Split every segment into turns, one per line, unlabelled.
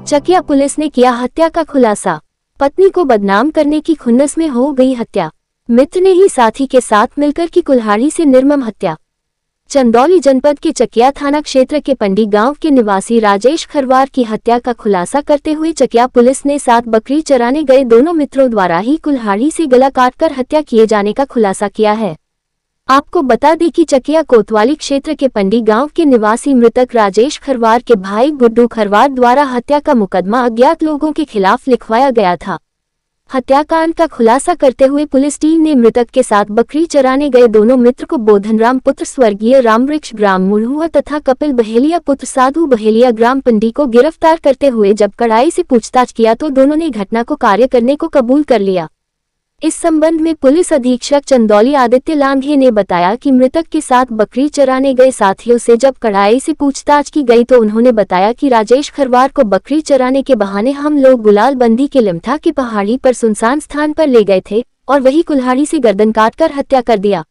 Chakiya police ने किया हत्या का खुलासा। पत्नी को बदनाम करने की खुन्नस में हो गई हत्या। मित्र ने ही साथी के साथ मिलकर की कुल्हाड़ी से निर्मम हत्या। चंदौली जनपद के चकिया थाना क्षेत्र के पंडी गांव के निवासी राजेश खरवार की हत्या का खुलासा करते हुए चकिया पुलिस ने 7 बकरी चराने गए दोनों मित्रों द्वारा ही कुल्हाड़ी से गला काटकर हत्या किए जाने का खुलासा किया है। आपको बता दें कि चकिया कोतवाली क्षेत्र के पंडी गांव के निवासी मृतक राजेश खरवार के भाई गुड्डू खरवार द्वारा हत्या का मुकदमा अज्ञात लोगों के खिलाफ लिखवाया गया था। हत्याकांड का खुलासा करते हुए पुलिस टीम ने मृतक के साथ बकरी चराने गए दोनों मित्र को बोधनराम पुत्र स्वर्गीय रामवृक्ष ग्राम मुढ़ुआ तथा कपिल बहेलिया पुत्र साधु बहेलिया ग्राम पंडी को गिरफ्तार करते हुए जब कड़ाई से पूछताछ किया तो दोनों ने घटना को कार्य करने को कबूल कर लिया। इस संबंध में पुलिस अधीक्षक चंदौली आदित्य लांघे ने बताया कि मृतक के साथ बकरी चराने गए साथियों से जब कड़ाई से पूछताछ की गई तो उन्होंने बताया कि राजेश खरवार को बकरी चराने के बहाने हम लोग गुलाल बंदी के लिमथा की पहाड़ी पर सुनसान स्थान पर ले गए थे और वही कुल्हाड़ी से गर्दन काटकर हत्या कर दिया।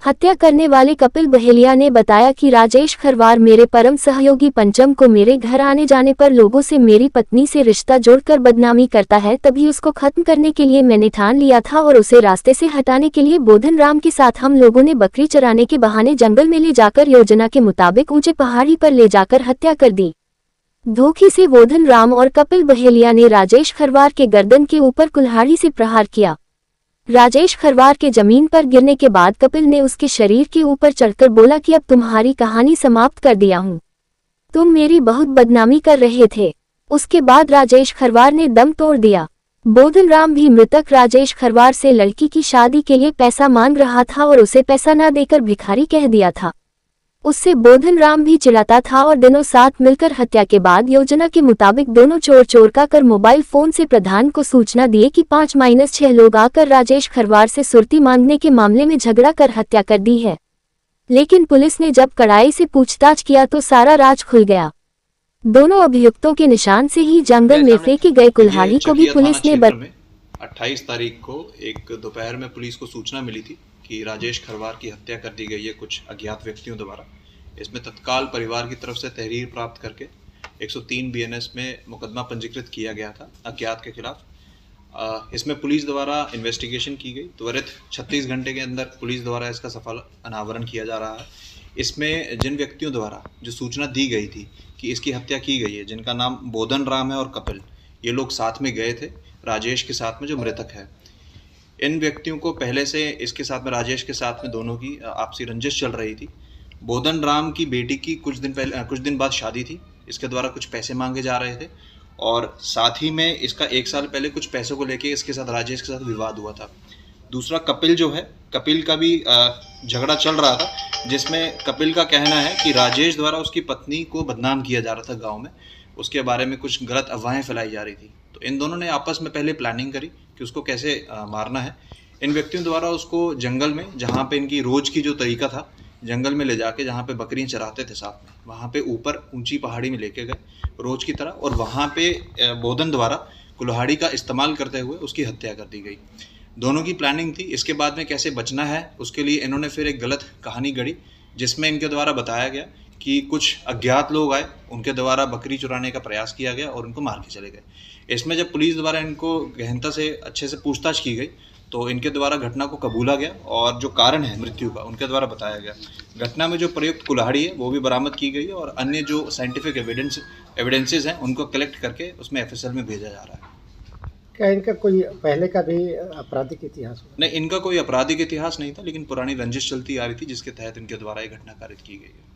हत्या करने वाले कपिल बहेलिया ने बताया कि राजेश खरवार मेरे परम सहयोगी पंचम को मेरे घर आने जाने पर लोगों से मेरी पत्नी से रिश्ता जोड़कर बदनामी करता है, तभी उसको खत्म करने के लिए मैंने ठान लिया था और उसे रास्ते से हटाने के लिए बोधन राम के साथ हम लोगों ने बकरी चराने के बहाने जंगल में ले जाकर योजना के मुताबिक ऊंचे पहाड़ी पर ले जाकर हत्या कर दी। धोखे से बोधन राम और कपिल बहेलिया ने राजेश खरवार के गर्दन के ऊपर कुल्हाड़ी से प्रहार किया। राजेश खरवार के जमीन पर गिरने के बाद कपिल ने उसके शरीर के ऊपर चढ़कर बोला कि अब तुम्हारी कहानी समाप्त कर दिया हूँ, तुम मेरी बहुत बदनामी कर रहे थे। उसके बाद राजेश खरवार ने दम तोड़ दिया। बोधन राम भी मृतक राजेश खरवार से लड़की की शादी के लिए पैसा मांग रहा था और उसे पैसा न देकर भिखारी कह दिया था। उससे बोधन राम भी चिढ़ाता था और दिनों साथ मिलकर हत्या के बाद योजना के मुताबिक दोनों चोर का कर मोबाइल फोन से प्रधान को सूचना दिए कि 5-6 लोग आकर राजेश खरवार से सुरती मांगने के मामले में झगड़ा कर हत्या कर दी है। लेकिन पुलिस ने जब कड़ाई से पूछताछ किया तो सारा राज खुल गया। दोनों अभियुक्तों के निशान से ही जंगल में फेंके गए कुल्हाड़ी को भी पुलिस ने
28 तारीख को एक दोपहर में पुलिस को सूचना मिली थी कि राजेश खरवार की हत्या कर दी गई है कुछ अज्ञात व्यक्तियों द्वारा। इसमें तत्काल परिवार की तरफ से तहरीर प्राप्त करके 103 BNS में मुकदमा पंजीकृत किया गया था अज्ञात के खिलाफ। इसमें पुलिस द्वारा इन्वेस्टिगेशन की गई। त्वरित 36 घंटे के अंदर पुलिस द्वारा इसका सफल अनावरण किया जा रहा है। इसमें जिन व्यक्तियों द्वारा जो सूचना दी गई थी कि इसकी हत्या की गई है, जिनका नाम बोधन राम है और कपिल, ये लोग साथ में गए थे राजेश के साथ में जो मृतक है। इन व्यक्तियों को पहले से इसके साथ में राजेश के साथ में दोनों की आपसी रंजिश चल रही थी। बोधन राम की बेटी की कुछ दिन बाद शादी थी। इसके द्वारा कुछ पैसे मांगे जा रहे थे और साथ ही में इसका 1 साल पहले कुछ पैसों को लेके इसके साथ राजेश के साथ विवाद हुआ था। दूसरा कपिल जो है, कपिल का भी झगड़ा चल रहा था, जिसमें कपिल का कहना है कि राजेश द्वारा उसकी पत्नी को बदनाम किया जा रहा था गाँव में, उसके बारे में कुछ गलत अफवाहें फैलाई जा रही थी। तो इन दोनों ने आपस में पहले प्लानिंग करी कि उसको कैसे मारना है। इन व्यक्तियों द्वारा उसको जंगल में, जहाँ पे इनकी रोज की जो तरीका था, जंगल में ले जाके जहाँ पे बकरियां चराते थे साथ में, वहाँ पे ऊपर ऊंची पहाड़ी में लेके गए रोज की तरह और वहाँ पे बोधन द्वारा कुल्हाड़ी का इस्तेमाल करते हुए उसकी हत्या कर दी गई। दोनों की प्लानिंग थी। इसके बाद में कैसे बचना है उसके लिए इन्होंने फिर एक गलत कहानी गढ़ी, जिसमें इनके द्वारा बताया गया कि कुछ अज्ञात लोग आए, उनके द्वारा बकरी चुराने का प्रयास किया गया और उनको मार के चले गए। इसमें जब पुलिस द्वारा इनको गहनता से अच्छे से पूछताछ की गई तो इनके द्वारा घटना को कबूला गया और जो कारण है मृत्यु का उनके द्वारा बताया गया। घटना में जो प्रयुक्त कुल्हाड़ी है वो भी बरामद की गई है और अन्य जो साइंटिफिक एविडेंसेस हैं उनको कलेक्ट करके उसमें FSL में भेजा जा रहा है।
क्या इनका कोई पहले का भी आपराधिक इतिहास?
नहीं, इनका कोई आपराधिक इतिहास नहीं था, लेकिन पुरानी रंजिश चलती आ रही थी जिसके तहत इनके द्वारा ये घटना कारित की गई है।